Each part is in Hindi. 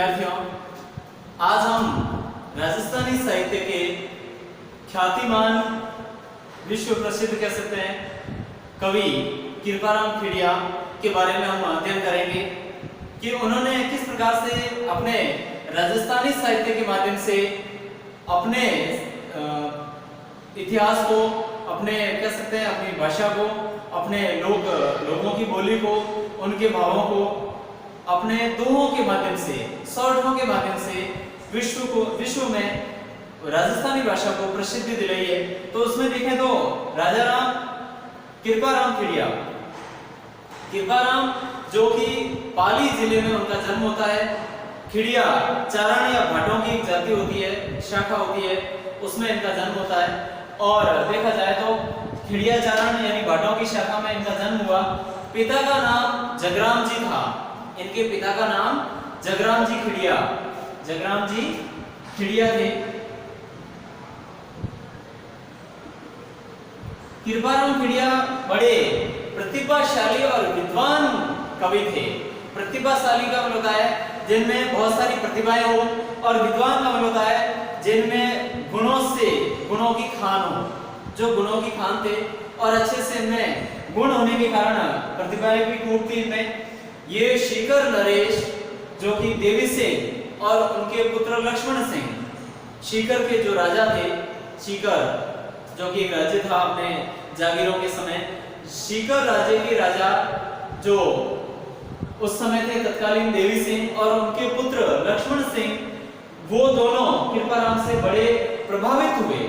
विद्यार्थियों, आज हम राजस्थानी साहित्य के ख्यातिमान विश्व प्रसिद्ध कह सकते हैं कवि कृपाराम खेड़िया के बारे में हम अध्ययन करेंगे कि उन्होंने किस प्रकार से अपने राजस्थानी साहित्य के माध्यम से अपने इतिहास को, अपने कह सकते हैं अपनी भाषा को, अपने लोगों की बोली को, उनके भावों को अपने दोहों के माध्यम से, शॉर्टों के माध्यम से विश्व में राजस्थानी भाषा को प्रसिद्धि दिलाई है। तो उसमें देखें तो राजाराम कृपाराम खेड़िया, कृपाराम जो कि पाली जिले में उनका जन्म होता है। खेड़िया चारण या भाटों की एक जाति होती है, शाखा होती है, उसमें इनका जन्म होता है। और देखा जाए तो खेड़िया चारण यानी भाटों की शाखा में इनका जन्म हुआ। पिता का नाम जगराम जी था, इनके पिता का नाम जगराम जी खेड़िया थे। कृपाराम खेड़िया बड़े प्रतिभाशाली और विद्वान कवि थे। प्रतिभाशाली का मतलब होता है जिनमें बहुत सारी प्रतिभाएं हो, और विद्वान का मतलब होता है जिनमें गुणों की खान हो, जो गुणों की खान थे और अच्छे से इनमें गुण होने के कारण प्रतिभाएं भी खूब थी इनमें। ये शिकर नरेश जो कि देवी सिंह और उनके पुत्र लक्ष्मण सिंह, शिकर के जो राजा थे, शिकर जो कि एक राज्य था अपने जागीरों के समय, शिकर राज्य के राजा जो उस समय थे तत्कालीन देवी सिंह और उनके पुत्र लक्ष्मण सिंह, वो दोनों कृपाराम से बड़े प्रभावित हुए।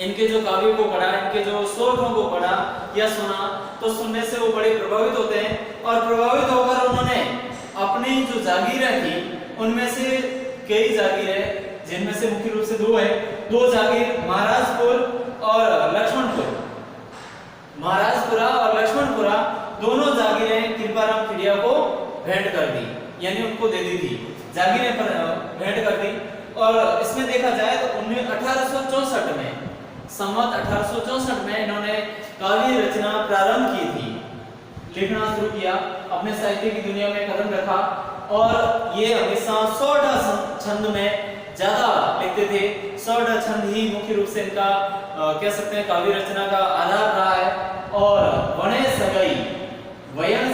इनके जो काव्य को पढ़ा, इनके जो शोधों को पढ़ा या सुना, तो सुनने से वो बड़े प्रभावित होते हैं। और प्रभावित होकर उन्होंने अपनी जो जागीरें थी उनमें से कई जागीरें, जिनमें से मुख्य रूप से दो जागीर महाराजपुर और लक्ष्मणपुर, महाराजपुरा और लक्ष्मणपुरा दोनों जागीरें कृपाराम खेड़िया को भेंट कर दी, यानी उनको दे दी थी, जागीरें पर भेंट कर दी। और इसमें देखा जाए तो 1864 में, संवत 1864 में इन्होंने काव्य रचना प्रारंभ की थी, लिखना शुरू किया, अपने साहित्य की दुनिया में कदम रखा। और ये हमेशा सौड़ा छंद में ज्यादा लिखते थे। सौड़ा छंद ही मुख्य रूप से इनका कह सकते हैं काव्य रचना का आधार रहा है। और वयन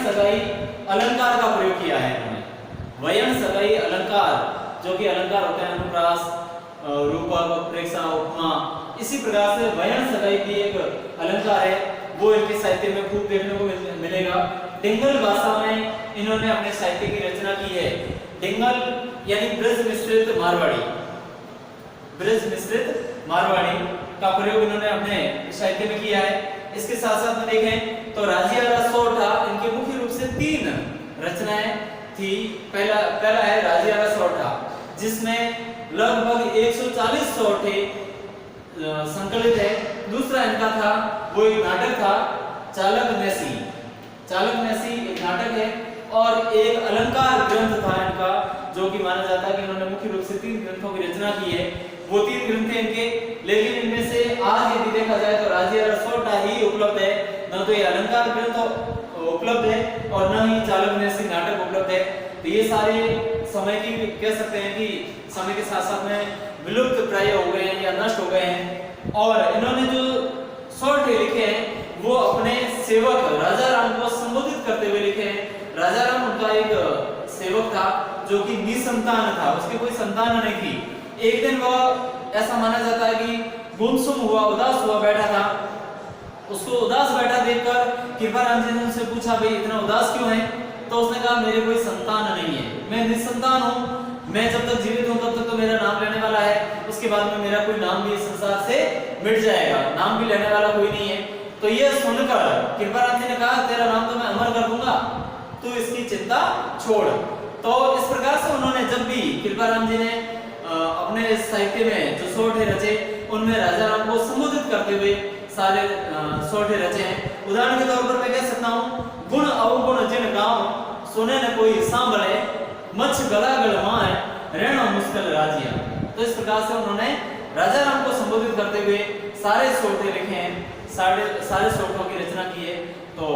सगाई अलंकार का प्रयोग किया है इन्होंने। वयन सगाई अलंकार, जो कि अलंकार होते हैं अनुप्रास, रूपक, प्रेक्षा, उपमा, इसी प्रकार से वयन सगाई भी एक अलंकार है, वो इनके साहित्य में खूब देखने को मिलेगा। डिंगल भाषा में इन्होंने अपने साहित्य की रचना की है। डिंगल यानी ब्रज मिश्रित मारवाड़ी का प्रयोग इन्होंने अपने साहित्य में किया है। इसके साथ साथ में देखें तो राजियारा सोरठा, इनके मुख्य रूप से 3 रचनाएं थी। पहला है राजियारा सोरठा, जिसमें लगभग 140 सोरठे संकलित है। दूसरा इनका था, वो एक नाटक था, चालक नैसी एक नाटक है। और एक अलंकार ग्रंथ था इनका, जो कि माना जाता है कि इन्होंने मुख्य रूप से 3 ग्रंथों की रचना की है। वो 3 ग्रंथ हैं इनके, लेकिन इनमें से आज यदि देखा जाए तो राजियारा सोरठा ही उपलब्ध है, न तो ये अलंकार ग्रंथ उपलब्ध है और न ही चालक नैसी नाटक उपलब्ध है। तो ये सारे समय की कह सकते हैं कि समय के साथ साथ में विलुप्त प्राय हो गए हैं या नष्ट हो गए हैं। और इन्होंने जो सोरठे लिखे हैं वो अपने सेवक राजाराम को संबोधित करते हुए लिखे हैं। राजाराम उनका एक सेवक था जो कि निसंतान था, उसकी कोई संतान नहीं थी। एक दिन वह, ऐसा माना जाता है कि गुमसुम हुआ, उदास हुआ बैठा था। उसको उदास बैठा देखकर कृपाराम जी ने उनसे पूछा, भाई इतना उदास क्यों है? तो उसने कहा, मेरे कोई संतान नहीं है, मैं निसंतान हूँ, मैं जब तक जीवित हूँ तब तक तो मेरा नाम लेने वाला है, उसके बाद में मेरा कोई नाम भी इस संसार से मिट जाएगा, नाम भी लेने वाला कोई नहीं है। तो ये सुनकर कृपाराम जी ने कहा, तेरा नाम तो मैं अमर कर दूंगा, तू इसकी चिंता छोड़। तो इस प्रकार से उन्होंने, जब भी कृपाराम जी ने अपने साहित्य में जो सोरठे रचे, उनमें राजाराम को संबोधित करते हुए सारे सोरठे रचे हैं। उदाहरण के तौर पर मैं कह सकता हूँ, गुण अवगुण जिन गाँव सुने न कोई सांभले, मच्छ गला गलमाए रहना मुश्किल राजिया। तो इस प्रकार से उन्होंने राजाराम को संबोधित करते हुए सारे सोरठे लिखे हैं, सारे सोरठों की रचना की है। तो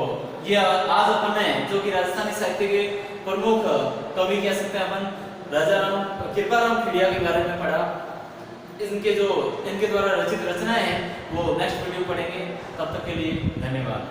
ये आज अपन ने जो कि राजस्थानी साहित्य के प्रमुख कवि कह सकते हैं अपन, राजा राम कृपाराम खिड़िया के बारे में पढ़ा। इनके द्वारा रचित रचनाएं हैं वो नेक्स्ट वीडियो पढ़ेंगे। तब तक के लिए धन्यवाद।